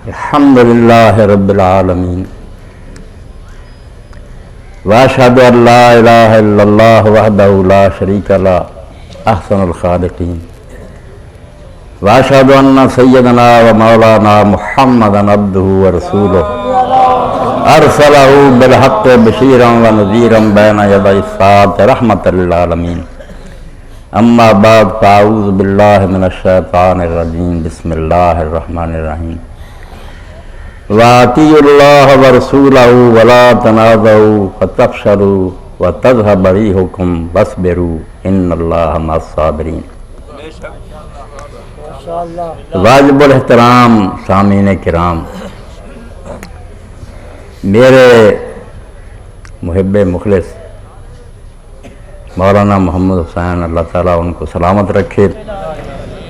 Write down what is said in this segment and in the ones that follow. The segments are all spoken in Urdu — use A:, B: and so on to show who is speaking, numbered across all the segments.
A: الحمد للہ رب العالمین واشہد ان لا الہ الا اللہ وحدہ لا شریک لہ احسن الخالقین واشہد ان سیدنا و مولانا محمدا عبدہ ورسولہ ارسلہ بالحق بشیرا و نذیرا بین یدی الساعۃ رحمۃ للعالمین اما بعد فاعوذ باللہ من الشیطان الرجیم بسم اللہ الرحمن الرحیم وَأَطِيعُوا اللَّهَ وَرَسُولَهُ وَلَا تَنَازَعُوا فَتَفْشَلُوا وَتَذْهَبَ رِيحُكُمْ وَاصْبِرُوا إِنَّ اللَّهَ مَعَ الصَّابِرِينَ۔ واجب الاحترام سامعین کرام، میرے محب مخلص مولانا محمد حسین، اللہ تعالیٰ ان کو سلامت رکھے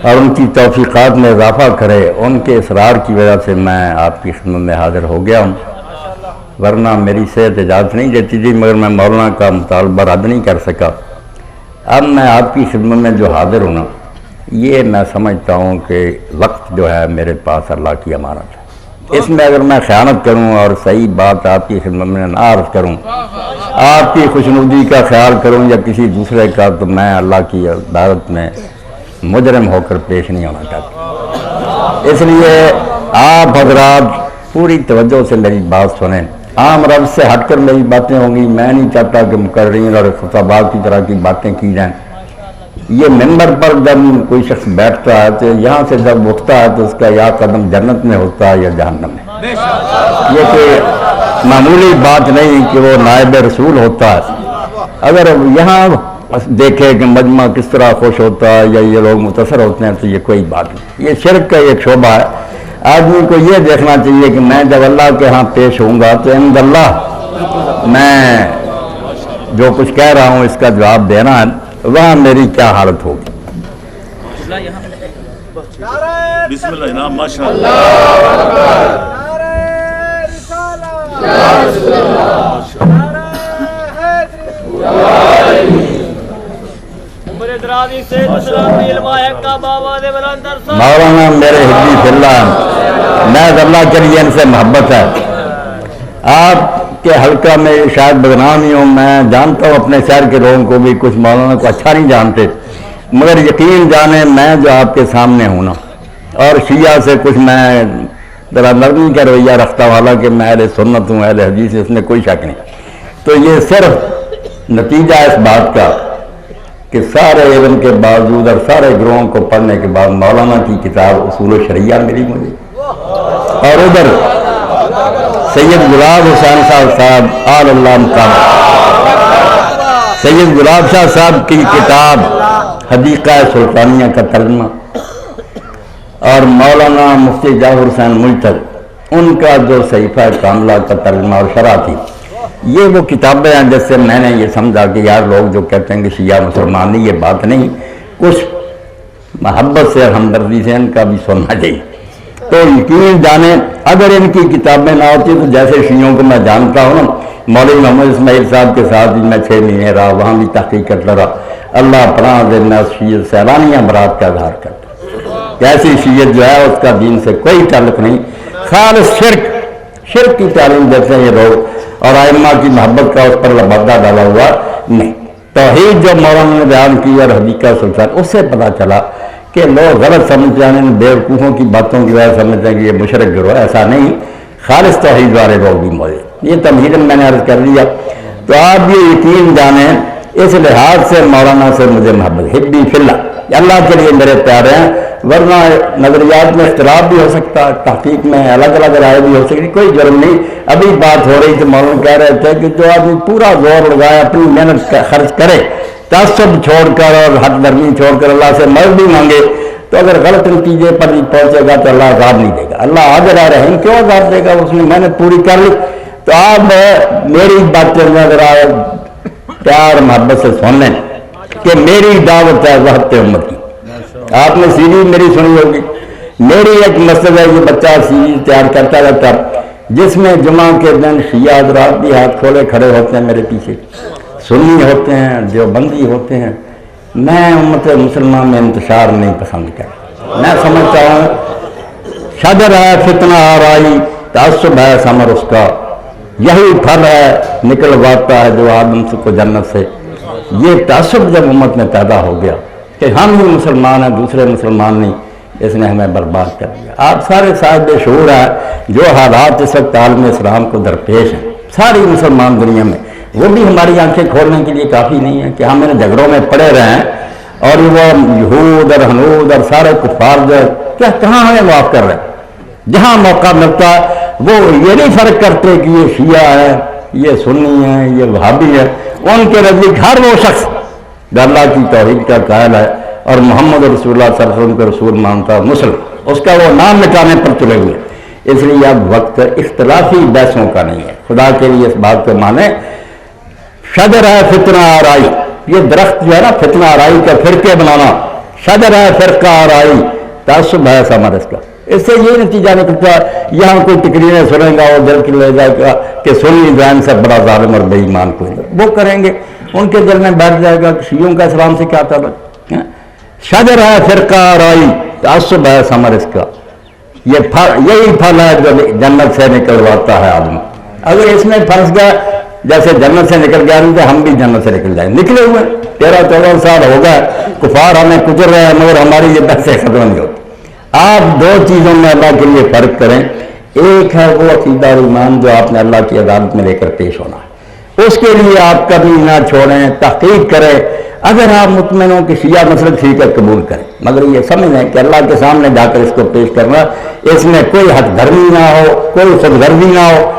A: اور ان کی توفیقات میں اضافہ کرے۔ ان کے اصرار کی وجہ سے میں آپ کی خدمت میں حاضر ہو گیا ہوں، ورنہ میری صحت اجازت نہیں دیتی تھی، مگر میں مولانا کا مطالبہ رد نہیں کر سکا۔ اب میں آپ کی خدمت میں جو حاضر ہوں نا، یہ میں سمجھتا ہوں کہ وقت جو ہے میرے پاس اللہ کی امانت ہے۔ اس میں اگر میں خیانت کروں اور صحیح بات آپ کی خدمت میں نہ عرض کروں، آپ کی خوشنودی کا خیال کروں یا کسی دوسرے کا، تو میں اللہ کی عدالت میں مجرم ہو کر پیش نہیں ہونا چاہتا۔ اس لیے آپ حضرات پوری توجہ سے میری بات سنیں، عام رب سے ہٹ کر میری باتیں ہوں گی۔ میں نہیں چاہتا کہ مقررین اور خطبات کی طرح کی باتیں کی جائیں۔ یہ ممبر پر جب کوئی شخص بیٹھتا ہے تو یہاں سے جب اٹھتا ہے تو اس کا یا قدم جنت میں ہوتا ہے یا جہنم میں۔ یہ کوئی معمولی بات نہیں کہ وہ نائب رسول ہوتا ہے۔ اگر یہاں دیکھے کہ مجمع کس طرح خوش ہوتا ہے یا یہ لوگ متاثر ہوتے ہیں تو یہ کوئی بات نہیں، یہ شرک کا ایک شعبہ ہے۔ آدمی کو یہ دیکھنا چاہیے کہ میں جب اللہ کے ہاں پیش ہوں گا تو عند اللہ میں جو کچھ کہہ رہا ہوں اس کا جواب دینا ہے، وہاں میری کیا حالت ہوگی۔
B: بسم اللہ نام ماشاءاللہ۔
A: مولانا میرے حبی فی اللہ، میں اللہ کے لیے ان سے محبت ہے۔ آپ کے حلقہ میں شاید بدنام ہی ہوں، میں جانتا ہوں اپنے شہر کے لوگوں کو بھی، کچھ مولانا کو اچھا نہیں جانتے، مگر یقین جانیں میں جو آپ کے سامنے ہوں نا، اور شیعہ سے کچھ میں ذرا نرمی کا رویہ رکھتا ہوں، حالانکہ میں اہل سنت ہوں، اہل حدیث، اس میں کوئی شک نہیں۔ تو یہ صرف نتیجہ اس بات کا کہ سارے علم کے باوجود اور سارے گروہوں کو پڑھنے کے بعد مولانا کی کتاب اصول و شریعہ ملی مجھے، اور ادھر سید گلاب حسین صاحب آل اللہ مقام، سید گلاب شاہ صاحب کی کتاب حدیقہ سلطانیہ کا ترجمہ، اور مولانا مفتی ظاہر حسین ملتر ان کا جو صحیفہ کاملہ کا ترجمہ اور شرح تھی۔ یہ وہ کتابیں ہیں جس سے میں نے یہ سمجھا کہ یار لوگ جو کہتے ہیں کہ شیعہ مسلمان نہیں، یہ بات نہیں، کچھ محبت سے ہمدردی سے ان کا بھی سننا چاہیے۔ تو یقین جانیں اگر ان کی کتابیں نہ ہوتی تو جیسے شیعوں کو میں جانتا ہوں نا، مولوی محمد اسماعیل صاحب کے ساتھ بھی میں 6 مہینے رہا، وہاں بھی تحقیق کرتا رہا، اللہ پناہ دے، میں اس شیعت سے اعلانیہ برات کا اظہار کرتا ہوں کہ ایسی شیعت جو ہے اس کا دین سے کوئی تعلق نہیں، خالص شرک کی تعلیم دیتے ہیں یہ لوگ، اور ائمہ کی محبت کا اس پر لبادہ ڈالا ہوا نہیں۔ توحید جو مولانا نے بیان کی اور حدیقہ سلطان، اس سے پتہ چلا کہ لوگ غلط سمجھتے ہیں، ان بیوقوفوں کی باتوں کی وجہ سمجھتے ہیں کہ یہ مشرک گروہ، ایسا نہیں، خالص توحید والے لوگ بھی موجود۔ یہ تمہیداً میں نے عرض کر دیا، تو آپ یہ یقین جانیں اس لحاظ سے مولانا سے مجھے محبت، حبی فی اللہ، اللہ کے لیے میرے پیارے ہیں، ورنہ نظریات میں اختلاف بھی ہو سکتا ہے، تحقیق میں الگ الگ رائے بھی ہو سکتی، کوئی جرم نہیں۔ ابھی بات ہو رہی تھی، مولانا کہہ رہے تھے کہ جو آدمی پورا زور لگائے، اپنی محنت خرچ کرے، تعصب چھوڑ کر اور حد درمی چھوڑ کر اللہ سے مدد بھی مانگے، تو اگر غلط نتیجے پر بھی پہنچے گا تو اللہ عذاب نہیں دے گا۔ اللہ حاضر رحیم، کیوں عذاب دے گا؟ اس نے محنت پوری کر لی۔ تو آپ میری باتیں ذرا پیار محبت سے سن لیں کہ میری دعوت ہے وحدت امت کی۔ آپ نے سیریز میری سنی ہوگی، میری ایک مسجد ہے، یہ بچہ سیریز تیار کرتا رہتا جس میں جمعہ کے دن شیعہ حضرات بھی ہاتھ کھولے کھڑے ہوتے ہیں میرے پیچھے، سنی ہوتے ہیں، دیوبندی ہوتے ہیں۔ میں امت مسلمان میں انتشار نہیں پسند کرتا، میں سمجھتا ہوں شجر ہے فتنہ آرائی، تعصب ہے ثمر اس کا، یہی پھل ہے نکلواتا ہے جو آدم کو جنت سے۔ یہ تعصب جب امت میں پیدا ہو گیا کہ ہم ہی مسلمان ہیں دوسرے مسلمان نہیں، اس نے ہمیں برباد کر دیا۔ آپ سارے صاحب شعور ہیں جو حالات اس وقت عالم اسلام کو درپیش ہیں ساری مسلمان دنیا میں، وہ بھی ہماری آنکھیں کھولنے کے لیے کافی نہیں ہے کہ ہم ان جھگڑوں میں پڑے رہیں اور وہ یہود اور ہنود اور سارے کفار جو کیا کہاں ہمیں معاف کر رہے ہیں۔ جہاں موقع ملتا ہے وہ یہ نہیں فرق کرتے کہ یہ شیعہ ہے، یہ سنی ہے، یہ وہابی ہے، ان کے نزدیک ہر وہ شخص جو اللہ کی توحید کا قائل ہے اور محمد رسول اللہ صلی اللہ علیہ وسلم کو رسول مانتا ہے مسلم، اس کا وہ نام مٹانے پر تلے ہوئے۔ اس لیے اب وقت اختلافی بحثوں کا نہیں ہے، خدا کے لیے اس بات کو مانے۔ شجر ہے فتنہ آرائی، یہ درخت جو ہے نا فتنہ آرائی کا فرقے بنانا، شجر ہے فرقہ آرائی، تعصب ہے ثمر اس کا۔ اس سے یہ نتیجہ نکلتا ہے یہاں کوئی تقریریں سنیں گا اور دل کے لے جائے گا کہ سنی جان سے بڑا ظالم اور بے ایمان کوئی نہیں، وہ کریں گے ان کے دل میں بیٹھ جائے گا کہ شیعوں کا اسلام سے کیا تعلق۔ شجر ہے فرقہ آرائی، تعصب ہے ثمر اس کا، یہی پھل ہے جو جنت سے نکلواتا ہے آدمی۔ اگر اس میں پھنس گیا جیسے جنت سے نکل گیا تو ہم بھی جنت سے نکل جائیں، نکلے ہوئے 13-14 سال ہو گئے، کفار ہمیں کچل رہے ہیں مگر ہماری یہ بحثیں ختم نہیں ہوتی۔ آپ دو چیزوں میں اللہ کے لیے فرق کریں، ایک ہے وہ عقیدہ اور ایمان جو آپ نے اللہ کی عدالت میں لے کر پیش ہونا ہے، اس کے لیے آپ کبھی نہ چھوڑیں، تحقیق کریں۔ اگر آپ مطمئن ہوں کہ شیعہ مسلک ٹھیک ہے قبول کریں، مگر یہ سمجھیں کہ اللہ کے سامنے جا کر اس کو پیش کرنا، اس میں کوئی حق دھرمی نہ ہو، کوئی خود غرضی نہ ہو،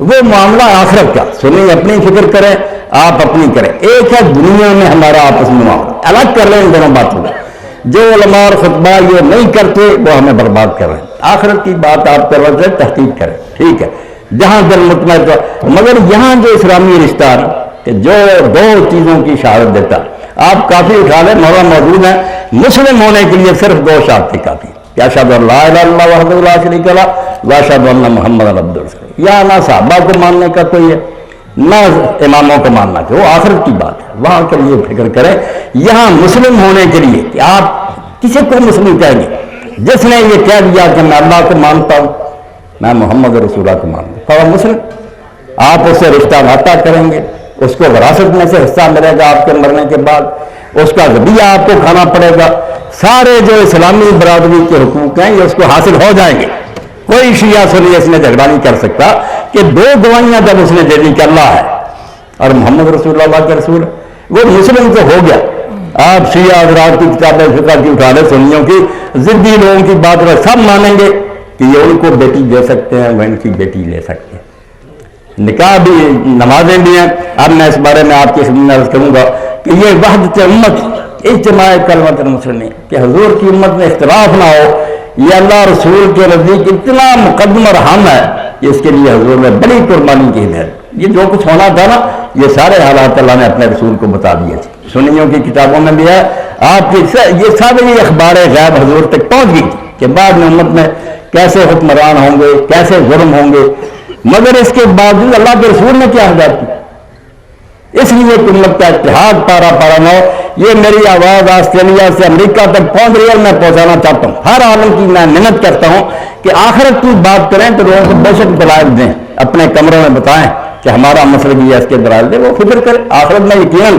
A: وہ معاملہ آخرت کا، سنیں اپنی فکر کریں، آپ اپنی کریں۔ ایک ہے دنیا میں ہمارا آپس میں معاملہ، الگ کر لیں ان دونوں باتوں کو۔ جو علماء اور خطبہ یہ نہیں کرتے وہ ہمیں برباد کر رہے ہیں۔ آخرت کی بات آپ کر رہے تھے، تحقیق کریں، ٹھیک ہے، جہاں دل مطمئن تو، مگر یہاں جو اسلامی رشتہ ہے کہ جو دو چیزوں کی شہادت دیتا، آپ کافی اٹھا لیں، مولا موجود ہیں، مسلم ہونے کے لیے صرف دو شہادتیں کافی، یا اشہد ان لا الہ الا اللہ وحدہ لا شریک لہ و اشہد ان محمد عبدہ ورسولہ۔ یا نہ صحابہ کو ماننے کا کوئی ہے نہ اماموں کو ماننا کہ وہ آخرت کی بات ہے، وہاں کے لیے فکر کریں۔ یہاں مسلم ہونے کے لیے کہ آپ کسی کو مسلم کہیں گے، جس نے یہ کہہ دیا کہ میں اللہ کو مانتا ہوں، میں محمد رسول اللہ کو مانتا ہوں، مسلم، آپ اس سے رشتہ ناطہ کریں گے، اس کو وراثت میں سے حصہ ملے گا آپ کے مرنے کے بعد، اس کا ذبیحہ آپ کو کھانا پڑے گا، سارے جو اسلامی برادری کے حقوق ہیں یہ اس کو حاصل ہو جائیں گے۔ کوئی شیعہ سنی اس میں جھگڑا نہیں کر سکتا کہ دو گواہیاں جب اس نے دے دی کہ اللہ ہے اور محمد رسول اللہ کے رسول ہے، وہ مسلم تو ہو گیا۔ آپ شیعہ حضرات کی کتابیں فقہ کی اٹھا لیں، سنیوں کی، ضدی لوگوں کی بات میں سب مانیں گے کہ یہ ان کو بیٹی دے سکتے ہیں، وہ ان کی بیٹی لے سکتے ہیں، نکاح بھی، نمازیں بھی ہیں۔ اب میں اس بارے میں آپ کی خدمت میں عرض کروں گا کہ یہ وحدت امت، اجتماع کلمت المسلمین، کہ حضور کی امت میں اختلاف نہ ہو، یہ اللہ رسول کے نزدیک اتنا مقدم اور اہم ہے، اس کے لیے حضور نے بڑی قربانی کی ہے۔ یہ جو کچھ ہونا تھا نا، یہ سارے حالات اللہ نے اپنے رسول کو بتا دیے تھے، سنیوں کی کتابوں میں بھی ہے، آپ کی یہ سارے اخبار غیب حضور تک پہنچ گئی کہ بعد میں امت میں کیسے حکمران ہوں گے، کیسے ظلم ہوں گے، مگر اس کے باوجود اللہ کے رسول نے کیا ہدایت کی؟ اس لیے امت کا اتحاد پارا نہ ہو۔ یہ میری آواز آسٹریلیا سے امریکہ تک پہنچ رہی ہے اور میں پہنچانا چاہتا ہوں، ہر عالم کی میں محنت کرتا ہوں کہ آخرت کی بات کریں تو لوگوں کو بے شک دلائل دیں، اپنے کمروں میں بتائیں کہ ہمارا مسئلہ یہ ہے، اس کے دلائل دیں، وہ فکر کریں۔ آخرت میں یقیناً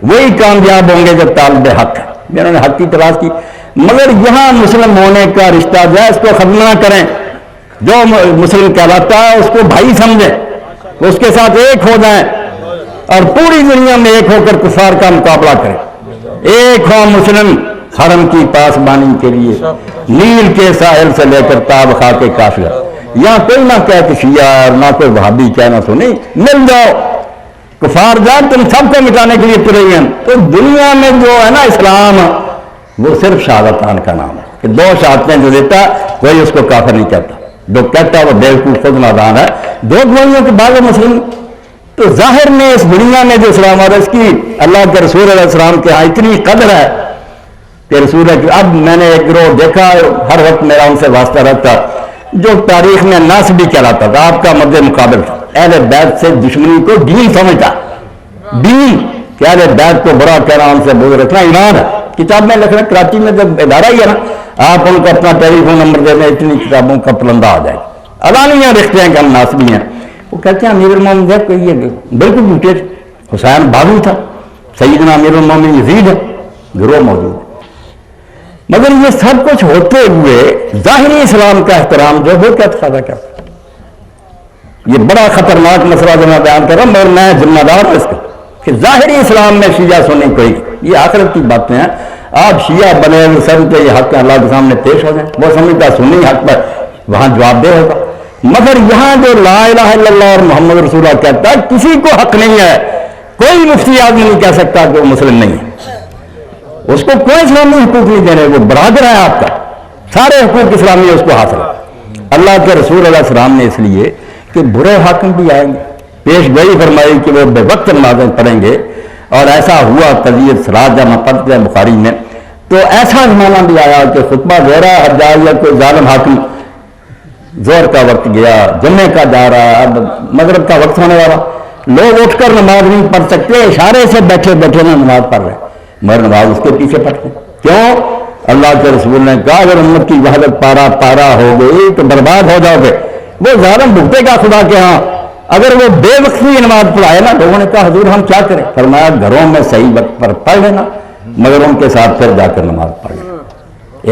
A: وہی کامیاب ہوں گے جو طالب حق ہے، جنہوں نے حق کی تلاش کی۔ مگر یہاں مسلم ہونے کا رشتہ جو ہے اس کو ختم نہ کریں، جو مسلم کہلاتا ہے اس کو بھائی سمجھیں، اس کے ساتھ ایک ہو جائیں اور پوری دنیا میں ایک ہو کر کفار کا مقابلہ کریں۔ ایک ہو مسلم حرم کی پاسبانی کے لیے، نیل کے ساحل سے لے کر تاب خاک کافر، یہاں کوئی نہ کہے کہ شیعہ اور نہ کوئی وہابی کہنا سنی، مل جاؤ، کفار جان تم سب کو مٹانے کے لیے تلے ہیں۔ تو دنیا میں جو ہے نا اسلام، وہ صرف شہادتان کا نام ہے کہ دو شہادتیں جو دیتا کوئی اس کو کافر نہیں کہتا، جو کہتا وہ بیوقوف خود نادان ہے۔ دو گواہیوں کے بعد مسلم، تو ظاہر میں اس دنیا میں جو اسلام اور اس کی اللہ کے رسول علیہ السلام کے ہاں اتنی قدر ہے کہ رسول ہے کہ اب میں نے ایک گروہ دیکھا، ہر وقت میرا ان سے واسطہ رہتا، جو تاریخ میں ناسبی کہلاتا تھا، آپ کا مد مقابل تھا، اہل بیت سے دشمنی کو دین سمجھتا، دین کہ اہل بیت کو برا کہنا، ان سے بغض رکھنا ایمان ہے۔ کتاب میں لکھنا، کراچی میں جب ادارہ ہی ہے نا، آپ ان کو اپنا ٹیلی فون نمبر دے دیں، اتنی کتابوں کا پلندہ آ جائے گا۔ علانیہ رکھتے ہیں کہ ہم ناصبی ہیں۔ وہ کہتے ہیں امیر المومنین دیکھ کوئی یہ بالکل جھوٹے، حسین باغی تھا، سیدنا امیر المومنین یزید ہے، گروہ موجود ہے۔ مگر یہ سب کچھ ہوتے ہوئے ظاہری اسلام کا احترام جو وہ کیا تقاضا کرتا ہے؟ یہ بڑا خطرناک مسئلہ جو میں بیان کر رہا ہوں، مگر میں ذمہ دار ہوں اس کا کہ ظاہری اسلام میں شیعہ سنی کوئی، یہ آخرت کی باتیں ہیں۔ آپ شیعہ بنے ہوئے سمجھتے یہ حق اللہ کے سامنے پیش ہو جائیں، وہ سمجھتا سنی حق پر وہاں جواب دہ ہوگا۔ مگر یہاں جو لا الہ الا اللہ اور محمد رسول اللہ کہتا ہے، کسی کو حق نہیں ہے، کوئی مفتی آدمی نہیں کہہ سکتا کہ وہ مسلم نہیں ہے، اس کو کوئی اسلامی حقوق نہیں دینے، وہ برادر ہے آپ کا، سارے حقوق اسلامی اس کو حاصل ہے۔ اللہ کے رسول علیہ السلام نے اس لیے کہ برے حاکم بھی آئیں گے، پیش گوئی فرمائی کہ وہ بے وقت نمازیں پڑھیں گے، اور ایسا ہوا تذیت سراج جب پڑھتے ہیں بخاری میں، تو ایسا زمانہ بھی آیا کہ خطبہ دے رہا حجاج یا کوئی ظالم حاکم، زور کا وقت گیا، جمعے کا جا رہا، اب مغرب کا وقت ہونے والا، لوگ اٹھ کر نماز نہیں پڑھ سکتے، اشارے سے بیٹھے بیٹھے نہ نماز پڑھ رہے، مگر نماز اس کے پیچھے پڑھتے۔ کیوں؟ اللہ کے رسول نے کہا اگر امت کی وحدت پارا ہو گئی تو برباد ہو جاؤ گے۔ وہ ظالم بھگتے گا خدا کے ہاں، اگر وہ بے وقتی نماز پڑھائے نا، لوگوں نے کہا حضور ہم کیا کریں؟ فرمایا گھروں میں صحیح وقت پر پڑھ لینا، مگر ان کے ساتھ پھر جا کر نماز پڑھ لینا،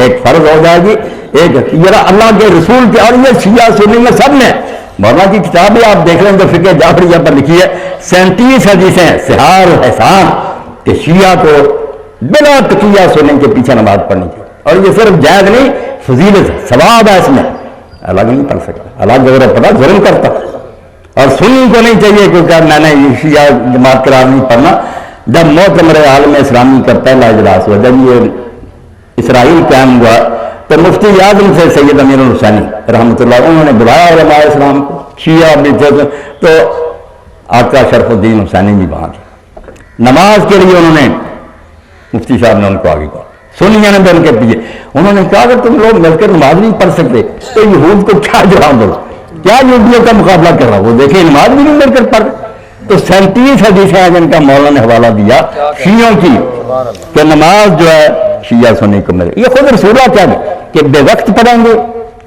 A: ایک فرض ہو جائے گی، ایک یہ اللہ کے رسول کے، اور یہ شیعہ سنی میں سب نے، مولانا کی کتاب ہے آپ دیکھ لیں تو فقہ جعفریہ پر لکھی ہے، 37 حدیثیں سحار احسان کہ شیعہ کو بلا تقیہ سنی کے پیچھے نماز پڑھنی چاہیے، اور یہ صرف جائز نہیں، فضیلت ہے، ثواب ہے اس میں، الگ نہیں پڑھ سکتا، الگ اگر پڑھا ظلم کرتا، اور سنی کو نہیں چاہیے کیونکہ میں نے یہ شیعہ جماعت قرار نہیں پڑھنا۔ جب معتمر عالم اسلامی کا پہلا اجلاس ہوا، جب یہ اسرائیل قائم ہوا، تو مفتی اعظم سے سید امیر الحسینی رحمۃ اللہ، انہوں نے بلایا علماء اسلام کو، شیعہ بھی تھے، تو آقا شرف الدین حسینی بھی وہاں تھے، نماز کے لیے انہوں نے مفتی صاحب نے ان کو آگے کہا، سنیوں نے بھی ان کے پیچھے، انہوں نے کہا اگر تم لوگ مل کر نماز نہیں پڑھ سکتے تو یہود کو کیا جواب دو، کیا یہودیوں کا مقابلہ کر رہا، وہ دیکھیں نماز بھی نہیں مل کر پڑھ۔ تو 37 حدیثیں ہیں جن کا مولانا نے حوالہ دیا شیعوں کی کہ نماز جو ہے شیعہ سنی کو ملے، یہ خود رسولہ کیا ہے کہ بے وقت پڑھیں گے،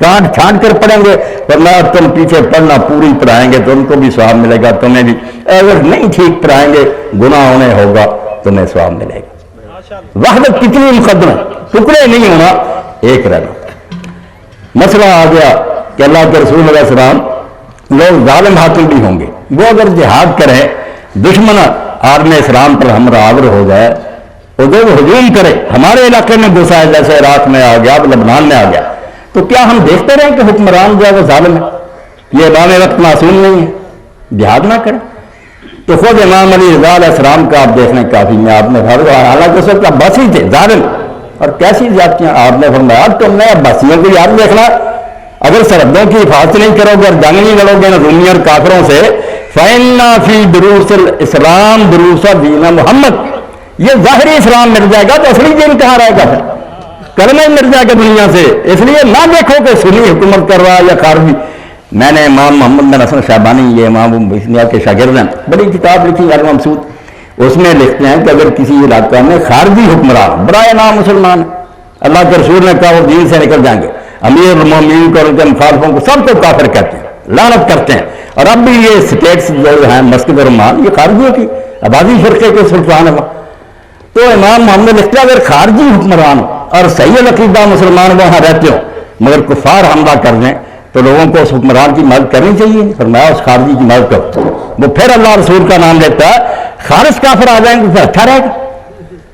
A: کانٹ چھانٹ کر پڑھیں گے، ورنہ تم پیچھے پڑھنا پوری پڑھائیں گے تو ان کو بھی ثواب ملے گا، تمہیں بھی، اگر نہیں ٹھیک پڑھائیں گے گناہ ہونے ہوگا، تمہیں ثواب ملے گا۔ وحدت کتنی مقدم ہے، ٹکڑے نہیں ہونا، ایک رہنا۔ مسئلہ آ گیا کہ اللہ کے رسول علیہ السلام، لوگ ظالم حاکم بھی ہوں گے، وہ اگر جہاد کریں، دشمن عالم اسلام پر ہمراہ آور ہو جائے، وہ جو ہجوم کرے، ہمارے علاقے میں گھسا ہے، جیسے عراق میں آ گیا، لبنان میں آ گیا، تو کیا ہم دیکھتے رہیں کہ حکمران جو ہے وہ ظالم ہے؟ یہ امام وقت معصوم نہیں ہے، جہاد نہ کریں؟ تو خود امام علی رضا علیہ السلام کا آپ دیکھنے کافی میں آپ نے فرض، حالانکہ اس وقت عباسی تھے ظالم، اور کیسی زیادتیاں آپ نے فرمایا تم نے عباسیوں کو یاد دیکھنا، اگر سرحدوں کی حفاظت نہیں کرو گے اور جنگ نہیں لڑو گے رومی اور کافروں سے، فَإِنَّا فِي دُرُوسِ الْإِسْلَامِ دُرُوسَ دِينَ محمد، یہ ظاہری اسلام مل جائے گا تو اصلی دین کہاں رہے گا؟ پھر کلمہ مل جائے گا دنیا سے، اس لیے نہ دیکھو کہ سنی حکومت کر رہا یا خارجی۔ میں نے امام محمد بن حسن شیبانی، یہ امام بسمیا کے شاگرد ہیں، بڑی کتاب لکھی المبسوط، اس میں لکھتے ہیں کہ اگر کسی علاقہ میں خارجی حکمران برائے نام مسلمان، اللہ کے رسول نے کہا وہ دین سے نکل جائیں گے، امیر المومنین کو، ان کے مخالفوں کو سب کو کافر کہتے ہیں، لعنت کرتے ہیں، اور اب بھی یہ سٹیٹس جو ہیں مسجد الرحمان یہ خارجیوں کی آبادی فرقے کے سلطان ہے۔ تو امام محمد لکھتے ہیں اگر خارجی حکمران اور صحیح العقیدہ مسلمان وہاں رہتے ہو مگر کفار حملہ کر دیں تو لوگوں کو اس حکمران کی مدد کرنی چاہیے، فرمایا اس خارجی کی مدد کرو، وہ پھر اللہ رسول کا نام لیتا ہے، خارج کافر آ جائیں گے پھر اچھا رہے گا۔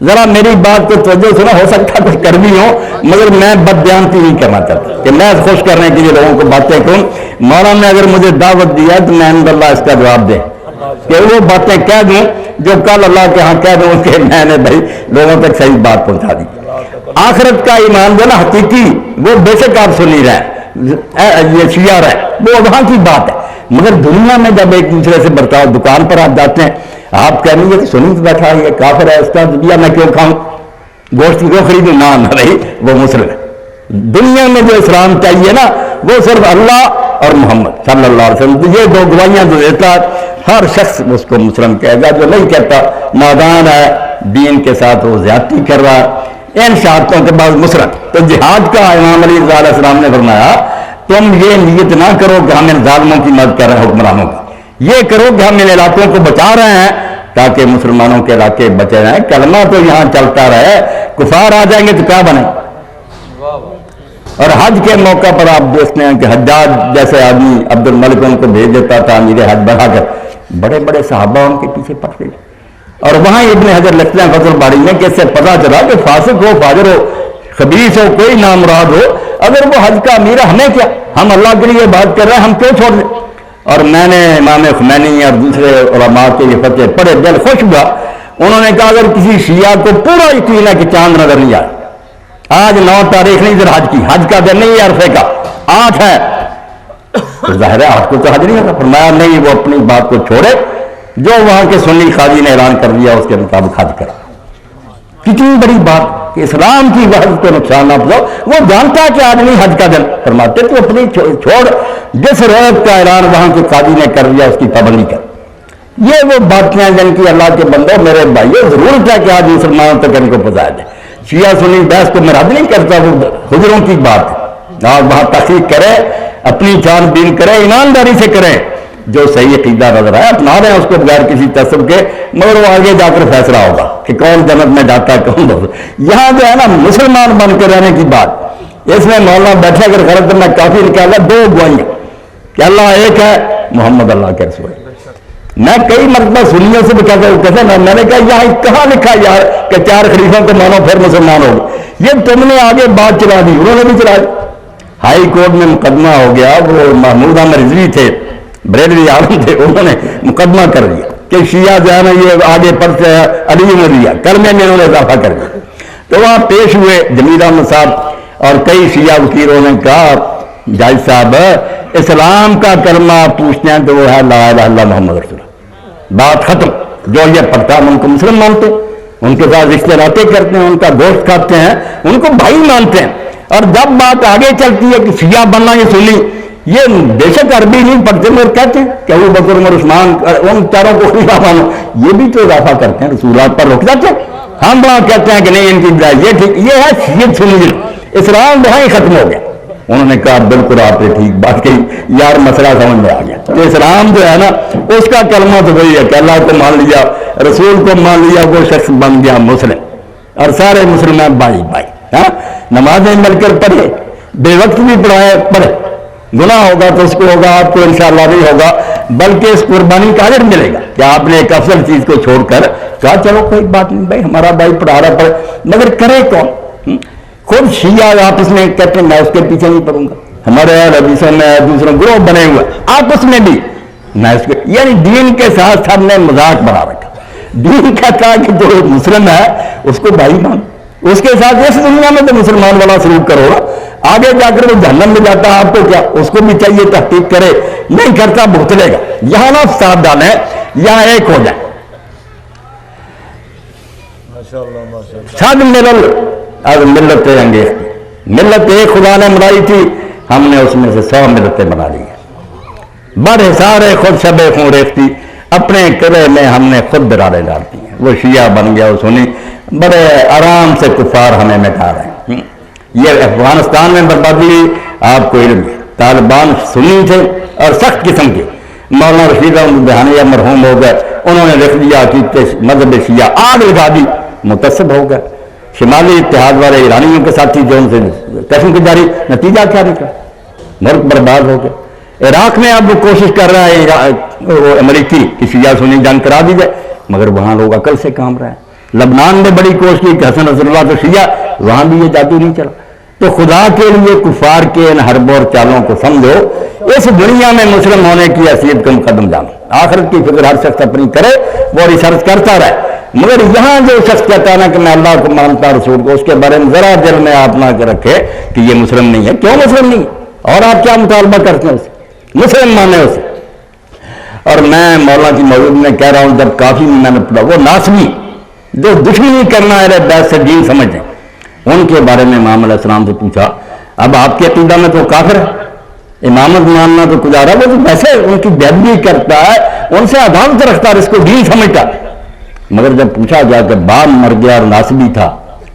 A: ذرا میری بات کو توجہ سنا، ہو سکتا ہے کچھ کر بھی ہوں مگر میں بددیانتی نہیں کرنا چاہتا کہ میں خوش کرنے کے لیے لوگوں کو باتیں کروں۔ مولانا نے اگر مجھے دعوت دیا تو میں الحمد للہ اس کا جواب دے کہ وہ باتیں کہہ دوں جو کل اللہ کے ہاں کہہ دوں کہ میں نے بھائی لوگوں تک صحیح بات پہنچا دی۔ آخرت کا ایمان جو نا حقیقی، وہ بے شک آپ سنی رہے، یہ شیعہ رہے، وہ وہاں کی بات ہے، مگر دنیا میں جب ایک دوسرے سے برتاؤ، دکان پر آپ جاتے ہیں، آپ کہہ رہی ہے کہ سنی بیٹھا ہے، کافر ہے، اس کا دیا میں کیوں کھاؤں، گوشت کیوں خریدوں، نہ بھائی وہ مسلم ہے۔ دنیا میں جو اسلام چاہیے نا وہ صرف اللہ اور محمد صلی اللہ علیہ وسلم، یہ دو گواہیاں جو دیتا ہر شخص اس کو مسلم کہے گا، جو نہیں کہتا نادان ہے، دین کے ساتھ وہ زیادتی کر رہا ہے۔ ان شہادتوں کے بعد مسرت. تو جہاد کا امام علی رضا علیہ السلام نے فرمایا تم یہ نیت نہ کرو کہ ہم ان ظالموں کی مدد کر رہے ہیں حکمرانوں کی، یہ کرو کہ ہم ان علاقوں کو بچا رہے ہیں تاکہ مسلمانوں کے علاقے بچے رہیں. کلمہ تو یہاں چلتا رہے، کفار آ جائیں گے تو کیا بنے. اور حج کے موقع پر آپ دیکھتے ہیں کہ حجاج جیسے آدمی عبد الملک ان کو بھیج دیتا تھا امیر حج بنا کر، بڑے بڑے صحابہ ان کے پیچھے پڑتے. اور وہاں ابن حجر لکھتے ہیں فتح الباری میں کہ اس سے پتہ چلا کہ فاسق ہو، فاجر ہو، خبیث ہو، کوئی نامراد ہو، اگر وہ حج کا امیر ہے ہمیں کیا، ہم اللہ کے لیے بات کر رہے ہیں، ہم کیوں چھوڑ دیں. اور میں نے امام خمینی اور دوسرے علماء کے یہ فتوے پڑھے، دل خوش ہوا. انہوں نے کہا اگر کسی شیعہ کو پورا یقین ہے کہ چاند نظر نہیں آئے، آج 9 تاریخ نہیں ذی الحج کی، حج کا دن نہیں ہے، عرفے کا 8 ہے، تو ظاہر ہے 8 کو تو حج نہیں ہوتا. فرمایا نہیں، وہ اپنی بات کو چھوڑے، جو وہاں کے سنی قاضی نے اعلان کر دیا اس کے مطابق حج کرا. کتنی بڑی بات کہ اسلام کی وحدت کو نقصان نہ پہنچاؤ. وہ جانتا ہے کہ آج نہیں حج کا دن، فرماتے تو اپنی چھوڑ، جس روز کا اعلان وہاں کے قاضی نے کر دیا اس کی پابندی کر. یہ وہ باتیں ہیں جن کی اللہ کے بندوں میرے بھائیوں ضرورت ہے کہ آج مسلمانوں تک ان کو پہنچایا جائے. شیعہ سنی بحث کو میں رد نہیں کرتا، وہ حجروں کی بات ہے. آپ وہاں تحقیق کریں، اپنی جان بین کریں، ایمانداری سے کریں، جو صحیح عقیدہ نظر آئے اپنا رہے ہیں اس کو بغیر کسی تعصب کے، مگر وہ آگے جا کر فیصلہ ہوگا کہ کون جنت میں جاتا ہے کون دوست. یہاں جو ہے نا مسلمان بن کے رہنے کی بات، اس میں مولانا بیٹھا کر غلط میں کافی نکالا 2 گواہیاں کہ اللہ ایک ہے، محمد اللہ کے رسول. میں کئی مرتبہ سنیوں سے بھی کہتا ہوں، کہتے ہیں میں نے کہا یہاں کہاں لکھا یار کہ 4 خلیفوں کو مانو پھر مسلمان ہو. یہ تم نے آگے بات چلا دی، انہوں نے بھی چلا دی. ہائی کورٹ میں مقدمہ ہو گیا، وہ محمود احمد رضوی تھے، بریلوی عالم تھے، انہوں نے مقدمہ کر دیا کہ شیعہ جو ہے نا یہ آگے پڑھتے ہیں علی نے دیا، کلمے میں انہوں نے اضافہ کر دیا. تو وہاں پیش ہوئے جمیل احمد صاحب اور کئی شیعہ وکیلوں نے کہا جج صاحب اسلام کا کلمہ پوچھتے ہیں تو وہ ہے لا الہ الا اللہ محمد رسول اللہ، بات ختم. جو یہ پڑھتا ہم ان کو مسلم مانتے ہیں، ان کے ساتھ رشتے ناطے کرتے ہیں، ان کا گوشت کھاتے ہیں، ان کو بھائی مانتے ہیں. اور جب بات آگے چلتی ہے کہ شیعہ بننا یہ سنی، یہ بے شک عربی نہیں پڑھتے مگر کہتے ہیں کہ ابو بکر عمر عثمان ان 4 کو خلیفہ مانو، یہ بھی تو اضافہ کرتے ہیں، رسولات پر رک جاتے ہیں. ہم وہاں کہتے ہیں کہ نہیں ان کی بدائی یہ ٹھیک، یہ ہے شیعت سنی، اسلام وہاں ہی ختم ہو گیا. انہوں نے کہا بالکل آپ نے ٹھیک بات کہی یار، مسئلہ سمجھ میں آ گیا. تو اسلام جو ہے نا اس کا کلمہ تو وہی ہے کہ اللہ کو مان لیا، رسول کو مان لیا، وہ شخص بن گیا مسلم. اور سارے مسلمان بھائی بھائی. ہاں نمازیں مل کر پڑھے، بے وقت بھی پڑھے، گناہ ہوگا تو اس کو ہوگا، آپ کو انشاءاللہ نہیں ہوگا، بلکہ اس قربانی کا اجر ملے گا کہ آپ نے ایک افضل چیز کو چھوڑ کر کہا چلو کوئی بات نہیں بھائی، ہمارا بھائی پڑھا رہا پڑھے. مگر کرے کون؟ خود شیعہ آپس میں کہتے ہیں میں اس کے پیچھے نہیں پڑھوں گا. ہمارے حدیثوں میں دوسرے گروہ بنے ہوئے آپس میں بھی میں اس کے، یعنی دین کے ساتھ سب نے مذاق بنا رکھا. دین کہتا ہے کہ جو مسلم ہے اس کو بھائی مان، اس کے ساتھ اس دنیا میں تو مسلمان والا سلوک کرو نا، آگے جا کر وہ جہنم میں جاتا ہے آپ کو کیا، اس کو بھی چاہیے تحقیق کرے، نہیں کرتا بھگتلے گا. یہاں نہ فساد ڈالیں، یہاں ایک ہو جائے. سب ملل از ملت انگیز کی، ملت ایک خدا نے بنائی تھی، ہم نے اس میں سے 100 ملتیں بنا لی ہیں. بڑے سارے خود شب خون ریختی، اپنے قلعے میں ہم نے خود دراریں ڈالتی ہیں. وہ شیعہ بن گیا، وہ سنی، بڑے آرام سے کفار ہمیں مٹا رہے ہیں. یہ افغانستان میں بربادی آپ کو علم ہے، طالبان سنی تھے اور سخت قسم کے. مولانا رشید احمد بہانیہ مرحوم ہو گئے، انہوں نے لکھ دیا کہ مذہب شیعہ آگ لگا دی، متصب ہو گئے. شمالی اتحاد والے ایرانیوں کے ساتھی جو ان سے قسم کی جاری، نتیجہ کیا نکلا؟ ملک برباد ہو گیا. عراق میں اب وہ کوشش کر رہا ہے وہ امریکی کہ شیعہ سنی جنگ کرا دی جائے، مگر وہاں لوگ عقل سے کام رہے ہیں. لبنان میں بڑی کوشش کی کہ حسن نصر اللہ تو شیعہ، وہاں بھی یہ جادو نہیں چلا. تو خدا کے لیے کفار کے ان حربوں اور چالوں کو سمجھو، اس دنیا میں مسلم ہونے کی حیثیت کا مقدم جانو. آخرت کی فکر ہر شخص اپنی کرے، وہ ریسرچ کرتا رہے. مگر یہاں جو شخص کہتا ہے نا کہ میں اللہ کو مانتا رسول کو، اس کے بارے میں ذرا دل میں آپ نہ رکھے کہ یہ مسلم نہیں ہے. کیوں مسلم نہیں ہے؟ اور آپ کیا مطالبہ کرتے ہیں اسے؟ مسلم مانے اسے. اور میں مولانا کی موجود میں کہہ رہا ہوں، جب کافی میں نے پڑھا، وہ ناسبی جو دشمنی کرنا ہے بیت سے دین سمجھیں، ان کے بارے میں امام علیہ السلام سے پوچھا اب آپ کے عقیدہ میں تو کافر ہے، امامت ماننا تو گزارا، وہ تو ویسے ان کی بیعت کرتا ہے، ان سے عداوت رکھتا ہے، اس کو دین سمجھتا. مگر جب پوچھا گیا کہ باپ مر گیا اور ناسبی تھا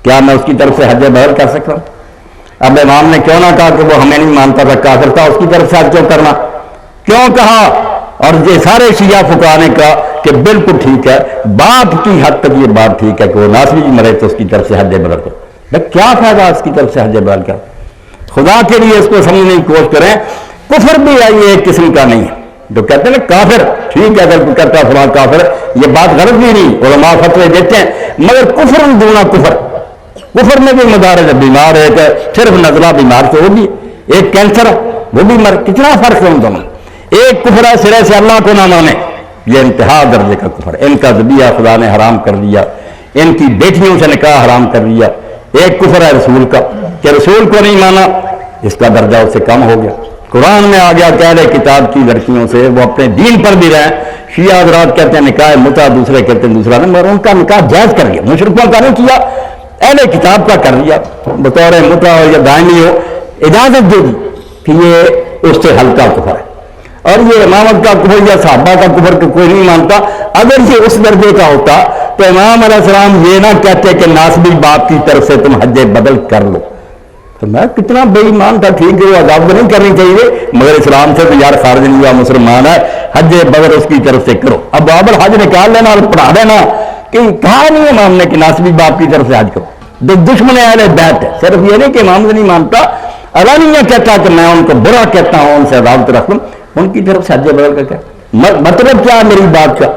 A: کیا میں اس کی طرف سے حج بدل کر سکتا ہوں؟ اب امام نے کیوں نہ کہا کہ وہ ہمیں نہیں مانتا تھا کافر تھا، اس کی طرف سے حج کیوں کرنا، کیوں کہا؟ اور یہ سارے شیعہ فقہا نے کہا کہ بالکل ٹھیک ہے، باپ کی حد تک یہ بات ٹھیک ہے کہ وہ ناصری جی مرے تو اس کی طرف سے حج بدل کرو۔ کیا فائدہ اس کی طرف سے حج بدل کر؟ خدا کے لیے اس کو سمجھنے کی کوشش کریں۔ کفر بھی آئی ایک قسم کا نہیں ہے، جو کہتے ہیں نا کافر، ٹھیک ہے اگر کوئی کرتا ہے فلاں کافر، یہ بات غلط بھی نہیں، علماء فتوے دیتے ہیں، مگر کفر دونا کفر، کفر میں بھی مدارج ہے، بیمار ہے کہ صرف نزلہ بیمار سے وہ بھی، ایک کینسر وہ بھی مر، کتنا فرق ہے ان دونوں۔ ایک کفر ہے سرے سے اللہ کو نہ مانے، یہ انتہا درجے کا کفر، ان کا ذبیحہ خدا نے حرام کر دیا، ان کی بیٹیوں سے نکاح حرام کر دیا۔ ایک کفر ہے رسول کا کہ رسول کو نہیں مانا، اس کا درجہ اس سے کم ہو گیا۔ قرآن میں آ گیا کہ اہل کتاب کی لڑکیوں سے وہ اپنے دین پر بھی رہیں، شیعہ حضرات کہتے ہیں نکاح متع، دوسرے کہتے ہیں دوسرا نہیں، مگر ان کا نکاح جائز کر دیا، مشرکوں کا نہیں کیا، اہل کتاب کا کر دیا، بطور متع ہو یا دائمی ہو اجازت دے دی کہ یہ اس سے ہلکا کفر ہے۔ اور یہ امامت کا کفر یا صحابہ کا کفر کو کوئی نہیں مانتا۔ اگر یہ اس درجے کا ہوتا تو امام علیہ السلام یہ نہ کہتے کہ ناسبی باپ کی طرف سے تم حج بدل کر لو، تو میں کتنا بے ایمان تھا، ٹھیک ہے وہ عذاب نہیں کرنی چاہیے، مگر اسلام سے تو یار خارج نہیں ہوا، مسلمان ہے، حج بدل اس کی طرف سے کرو۔ اب باب الحج نکال لینا اور پڑھا دینا کہ کہا نہیں امام نے کہ ناسبی باپ کی طرف سے حج کرو، دشمن اہل بیت ہے۔ صرف یہ نہیں کہ امام سے نہیں مانتا، علانیہ کہتا کہ میں ان کو برا کہتا ہوں، ان سے عداوت رکھوں، ان کی طرف سے حج بدل کا کیا مطلب؟ کیا میری بات کا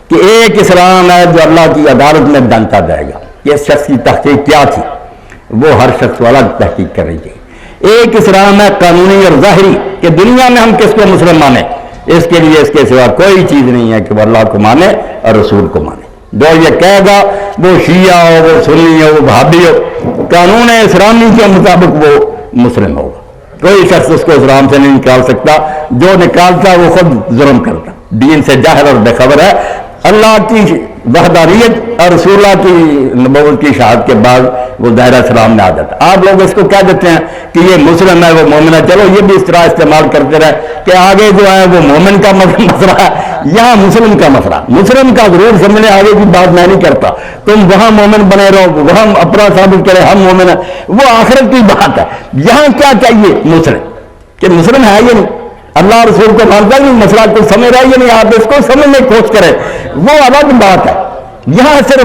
A: کہ ایک اسلام ہے جو اللہ کی عدالت میں ڈنتا جائے گا، یہ شخص کی تحقیق کیا تھی وہ ہر شخص والا تحقیق کرنی چاہیے۔ ایک اسلام ہے قانونی اور ظاہری کہ دنیا میں ہم کس کو مسلم مانیں، اس کے لیے اس کے سوا کوئی چیز نہیں ہے کہ وہ اللہ کو مانے اور رسول کو مانے۔ جو یہ کہے گا وہ شیعہ ہو، وہ سنی ہو، وہ بھابی ہو، قانون اسلامی کے مطابق وہ مسلم ہوگا، کوئی شخص اس کو اسلام سے نہیں نکال سکتا، جو نکالتا وہ خود ظلم کرتا، دین سے جاہل اور بے خبر ہے۔ اللہ کی وحدانیت اور رسول اللہ کی نبوت کی شہادت کے بعد وہ دائرہ اسلام میں آ جاتا ہے۔ آپ لوگ اس کو کہہ دیتے ہیں کہ یہ مسلم ہے، وہ مومن ہے، چلو یہ بھی اس طرح استعمال کرتے رہے کہ آگے جو ہے وہ مومن کا مسئلہ ہے، یہاں مسلم کا مسئلہ، مسلم کا ضرور سمجھنے، آگے کی بات میں نہیں کرتا، تم وہاں مومن بنے رہو، وہاں اپنا ثابت کرے ہم مومن ہیں، وہ آخرت کی بات ہے۔ یہاں کیا چاہیے مسلم کہ مسلم ہے یہ نہیں، اللہ رسول کو مانتا نہیں، مسئلہ کو سمجھ رہا ہے یہ نہیں، آپ اس کو سمجھنے کی کوشش کریں، وہ الگ بات ہے۔ یہاں صرف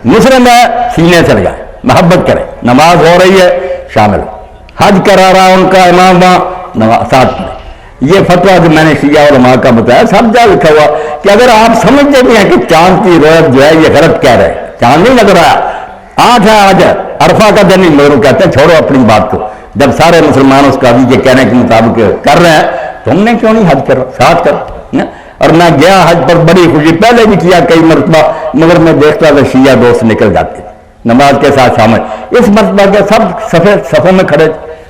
A: مسلم ہے، سینے سے لگائے، محبت کریں، نماز ہو رہی ہے شامل ہو، حج کرا رہا ان کا امام وہاں ساتھ پڑھیں۔ یہ فتویٰ جو میں نے شیعہ علماء کا بتایا سب جا لکھا ہوا کہ اگر آپ سمجھتے بھی ہیں کہ چاند کی رویت جو ہے یہ غلط کہہ رہے ہیں، چاند نہیں نظر آیا، آج ہے آج ہے، عرفہ کا دن نہیں، مگر کہتے ہیں چھوڑو اپنی بات کو، جب سارے مسلمان اس قاضی کے کہنے کے مطابق کر رہے ہیں تو ہم نے کیوں نہیں حج کرو، ساتھ کرو۔ اور میں گیا حج پر بڑی خوشی، پہلے بھی کیا کئی مرتبہ، مگر میں دیکھتا تھا شیعہ دوست نکل جاتے نماز کے ساتھ شامل، اس مرتبہ کے سب صفوں میں کھڑے،